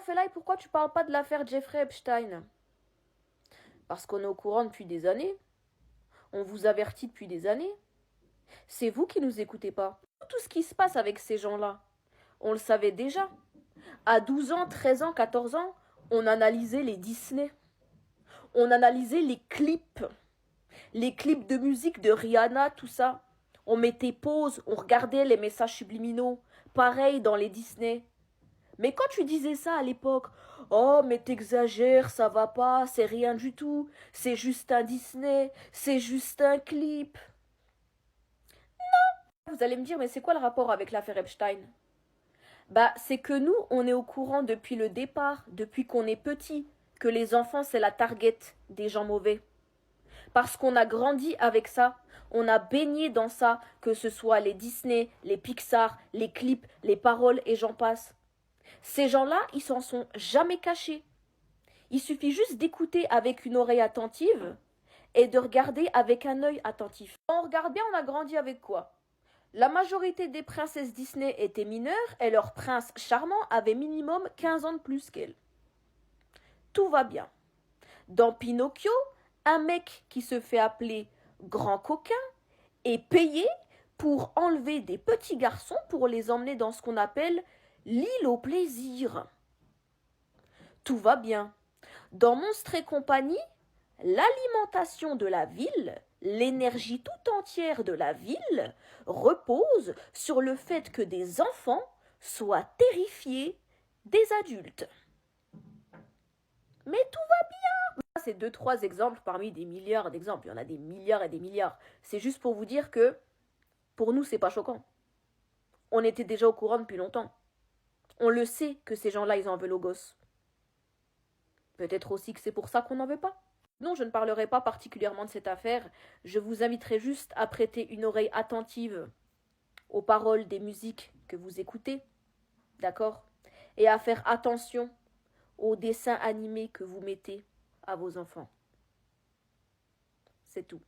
Felaï, pourquoi tu parles pas de l'affaire Jeffrey Epstein? Parce qu'on est au courant depuis des années. On vous avertit depuis des années. C'est vous qui nous écoutez pas. Tout ce qui se passe avec ces gens-là, on le savait déjà. À 12 ans, 13 ans, 14 ans, on analysait les Disney. On analysait les clips de musique de Rihanna, tout ça. On mettait pause, on regardait les messages subliminaux. Pareil dans les Disney. Mais quand tu disais ça à l'époque, oh mais t'exagères, ça va pas, c'est rien du tout, c'est juste un Disney, c'est juste un clip. Vous allez me dire, mais c'est quoi le rapport avec l'affaire Epstein? Bah, c'est que nous, on est au courant depuis le départ, depuis qu'on est petit, que les enfants, c'est la target des gens mauvais. Parce qu'on a grandi avec ça, on a baigné dans ça, que ce soit les Disney, les Pixar, les clips, les paroles et j'en passe. Ces gens-là, ils s'en sont jamais cachés. Il suffit juste d'écouter avec une oreille attentive et de regarder avec un œil attentif. Quand on regarde bien, on a grandi avec quoi? La majorité des princesses Disney étaient mineures et leur prince charmant avait minimum 15 ans de plus qu'elles. Tout va bien. Dans Pinocchio, un mec qui se fait appeler grand coquin est payé pour enlever des petits garçons pour les emmener dans ce qu'on appelle l'île au plaisir. Tout va bien. Dans Monstres et compagnie, l'alimentation de la ville, l'énergie tout entière de la ville, repose sur le fait que des enfants soient terrifiés des adultes. Mais tout va bien. C'est deux, trois exemples parmi des milliards d'exemples. Il y en a des milliards et des milliards. C'est juste pour vous dire que pour nous, c'est pas choquant. On était déjà au courant depuis longtemps. On le sait que ces gens-là, ils en veulent aux gosses. Peut-être aussi que c'est pour ça qu'on n'en veut pas. Non, je ne parlerai pas particulièrement de cette affaire. Je vous inviterai juste à prêter une oreille attentive aux paroles des musiques que vous écoutez. D'accord? Et à faire attention aux dessins animés que vous mettez à vos enfants. C'est tout.